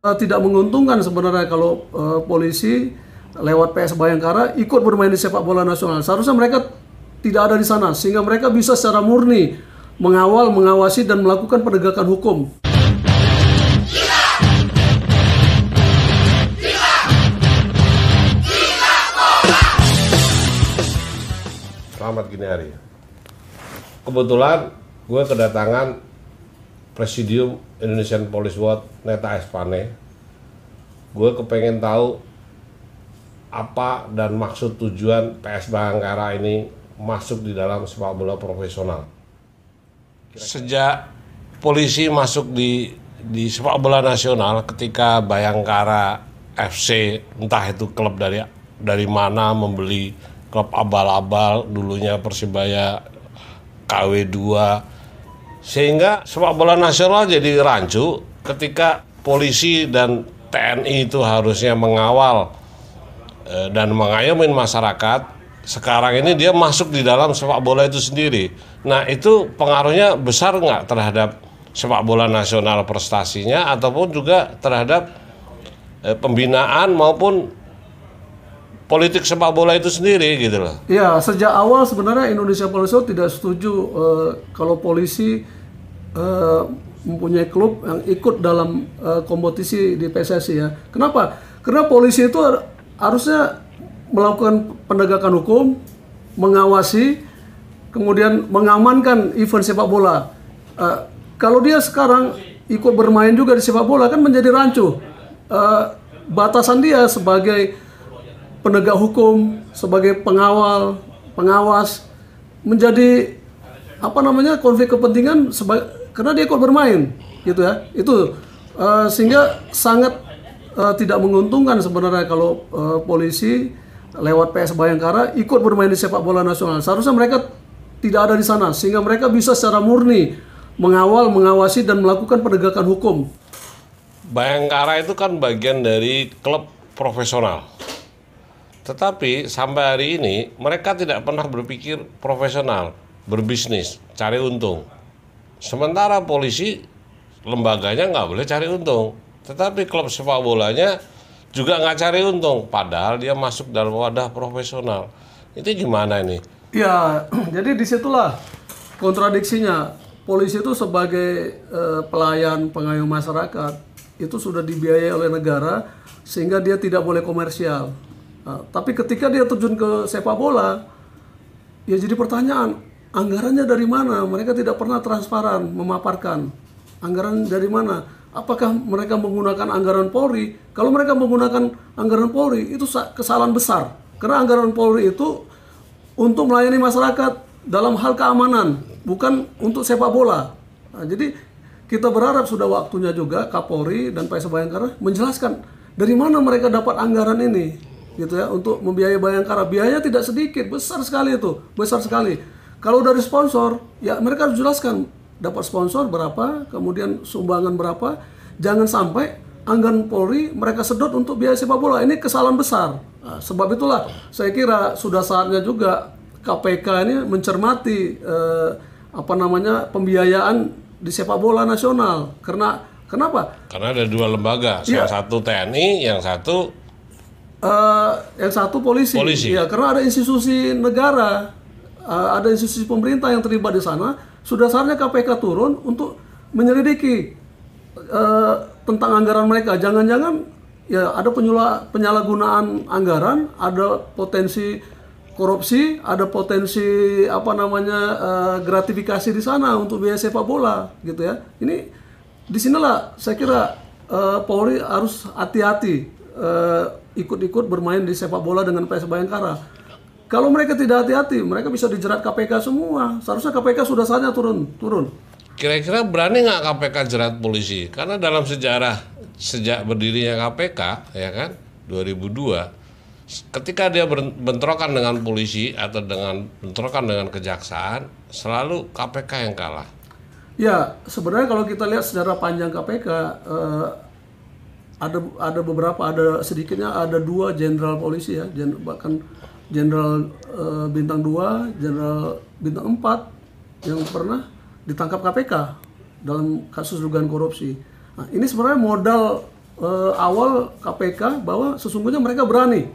Tidak menguntungkan sebenarnya kalau polisi lewat PS Bayangkara ikut bermain di sepak bola nasional. Seharusnya mereka tidak ada di sana sehingga mereka bisa secara murni mengawal, mengawasi dan melakukan penegakan hukum. Selamat gini hari. Kebetulan gue kedatangan Presidium Indonesian Police Watch Neta Espane. Gue kepengen tahu apa dan maksud tujuan PS Bayangkara ini masuk di dalam sepak bola profesional. Sejak polisi masuk di sepak bola nasional, ketika Bayangkara FC, entah itu klub dari mana, membeli klub abal-abal, dulunya Persibaya KW2, sehingga sepak bola nasional jadi rancu ketika polisi dan TNI itu harusnya mengawal dan mengayomi masyarakat. Sekarang ini dia masuk di dalam sepak bola itu sendiri. Nah, itu pengaruhnya besar nggak terhadap sepak bola nasional prestasinya, ataupun juga terhadap pembinaan maupun politik sepak bola itu sendiri gitu loh. Ya, sejak awal sebenarnya Indonesia Police Watch tidak setuju kalau polisi mempunyai klub yang ikut dalam kompetisi di PSSI ya. Kenapa? Karena polisi itu harusnya melakukan penegakan hukum, mengawasi, kemudian mengamankan event sepak bola. Kalau dia sekarang ikut bermain juga di sepak bola kan menjadi rancu. Batasan dia sebagai penegak hukum, sebagai pengawal, pengawas, menjadi konflik kepentingan karena dia ikut bermain, gitu ya. Itu sehingga sangat tidak menguntungkan sebenarnya kalau polisi lewat PS Bayangkara ikut bermain di sepak bola nasional. Seharusnya mereka tidak ada di sana sehingga mereka bisa secara murni mengawal, mengawasi dan melakukan penegakan hukum. Bayangkara itu kan bagian dari klub profesional. Tetapi sampai hari ini mereka tidak pernah berpikir profesional, berbisnis, cari untung. Sementara polisi lembaganya nggak boleh cari untung, tetapi klub sepak bolanya juga nggak cari untung, padahal dia masuk dalam wadah profesional. Itu gimana ini? Ya, jadi disitulah kontradiksinya. Polisi itu sebagai pelayan pengayom masyarakat itu sudah dibiayai oleh negara sehingga dia tidak boleh komersial. Tapi ketika dia terjun ke sepak bola, ya jadi pertanyaan, anggarannya dari mana? Mereka tidak pernah transparan memaparkan anggaran dari mana. Apakah mereka menggunakan anggaran Polri? Kalau mereka menggunakan anggaran Polri, itu kesalahan besar. Karena anggaran Polri itu untuk melayani masyarakat dalam hal keamanan, bukan untuk sepak bola. Nah, jadi kita berharap sudah waktunya juga Kapolri dan PS Bayangkara menjelaskan dari mana mereka dapat anggaran ini. Gitu ya, untuk membiayai Bayangkara. Biayanya tidak sedikit, besar sekali itu, besar sekali. Kalau dari sponsor, ya mereka harus jelaskan dapat sponsor berapa, kemudian sumbangan berapa. Jangan sampai anggaran Polri mereka sedot untuk biaya sepak bola. Ini kesalahan besar. Nah, sebab itulah saya kira sudah saatnya juga KPK ini mencermati pembiayaan di sepak bola nasional. Kenapa? Karena ada dua lembaga, yang satu TNI, yang satu polisi. Ya, karena ada institusi negara, ada institusi pemerintah yang terlibat di sana. Sudah saatnya KPK turun untuk menyelidiki tentang anggaran mereka. Jangan-jangan ya ada penyalahgunaan anggaran, ada potensi korupsi, ada potensi gratifikasi di sana untuk biaya sepak bola, gitu ya. Ini disinilah saya kira Polri harus hati-hati ikut-ikut bermain di sepak bola dengan PS Bayangkara. Kalau mereka tidak hati-hati, mereka bisa dijerat KPK semua. Seharusnya KPK sudah saatnya turun. Kira-kira berani nggak KPK jerat polisi? Karena dalam sejarah sejak berdirinya KPK, ya kan, 2002, ketika dia bentrokan dengan polisi atau bentrokan dengan kejaksaan, selalu KPK yang kalah. Ya, sebenarnya kalau kita lihat sejarah panjang KPK, ada beberapa, sedikitnya ada 2 jenderal polisi ya, bahkan jenderal bintang 2, jenderal bintang 4 yang pernah ditangkap KPK dalam kasus dugaan korupsi. Nah, ini sebenarnya modal awal KPK bahwa sesungguhnya mereka berani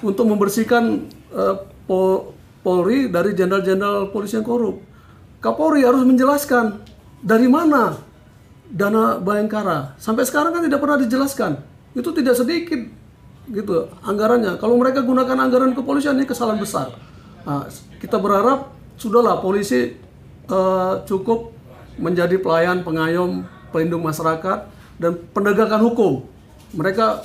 untuk membersihkan Polri dari jenderal-jenderal polisi yang korup. Kapolri harus menjelaskan dari mana dana Bayangkara. Sampai sekarang kan tidak pernah dijelaskan. Itu tidak sedikit gitu anggarannya. Kalau mereka gunakan anggaran kepolisian ini kesalahan besar. Nah, kita berharap sudahlah polisi cukup menjadi pelayan, pengayom, pelindung masyarakat dan penegakan hukum. Mereka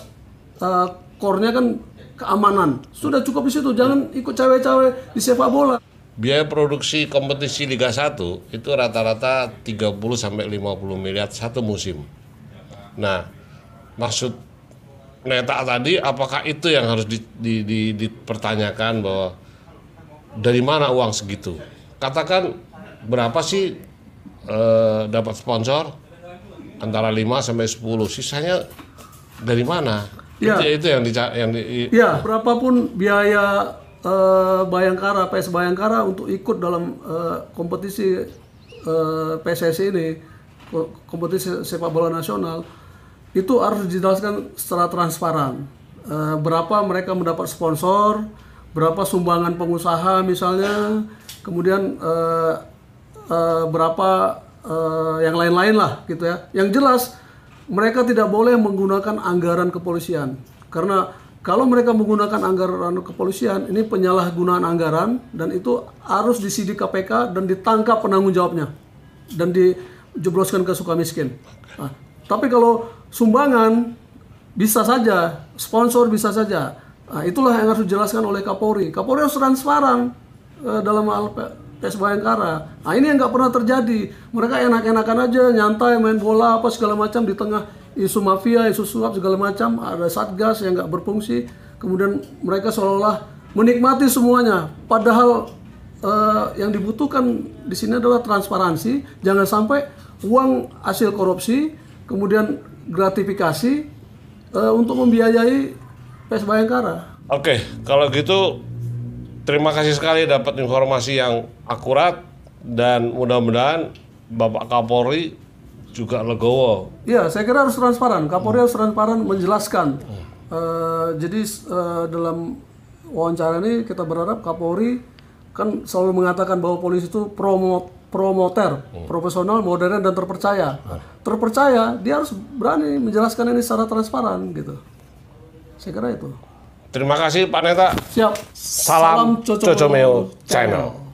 core-nya kan keamanan. Sudah cukup di situ, jangan ikut cawe-cawe di sepak bola. Biaya produksi kompetisi Liga 1 itu rata-rata 30-50 miliar satu musim. Nah, maksud Neta tadi, apakah itu yang harus dipertanyakan bahwa dari mana uang segitu? Katakan berapa sih dapat sponsor? Antara 5-10, sisanya dari mana? Ya. Itu yang ya, berapapun biaya Bayangkara, PS Bayangkara untuk ikut dalam kompetisi PSSI ini, kompetisi sepak bola nasional, itu harus dijelaskan secara transparan. Berapa mereka mendapat sponsor, berapa sumbangan pengusaha misalnya, kemudian berapa yang lain-lain lah gitu ya. Yang jelas mereka tidak boleh menggunakan anggaran kepolisian, karena kalau mereka menggunakan anggaran kepolisian ini penyalahgunaan anggaran dan itu harus disidik KPK dan ditangkap penanggung jawabnya dan dijebloskan ke Sukamiskin. Nah, tapi kalau sumbangan bisa saja, sponsor bisa saja. Nah, itulah yang harus dijelaskan oleh Kapolri. Kapolri harus transparan dalam hal PS Bayangkara. Nah, ini yang nggak pernah terjadi. Mereka enak-enakan aja, nyantai, main bola apa segala macam di tengah isu mafia, isu suap segala macam. Ada satgas yang nggak berfungsi. Kemudian mereka seolah-olah menikmati semuanya. Padahal yang dibutuhkan di sini adalah transparansi. Jangan sampai uang hasil korupsi, kemudian gratifikasi untuk membiayai PS Bayangkara. Oke, kalau gitu terima kasih sekali dapat informasi yang akurat dan mudah-mudahan Bapak Kapolri juga legowo. Iya, saya kira harus transparan. Kapolri harus transparan menjelaskan. Jadi dalam wawancara ini kita berharap Kapolri kan selalu mengatakan bahwa polisi itu promoter, profesional, modern dan terpercaya. Terpercaya, dia harus berani menjelaskan ini secara transparan gitu. Saya kira itu. Terima kasih Pak Neta. Siap. Salam Cocomeo Channel.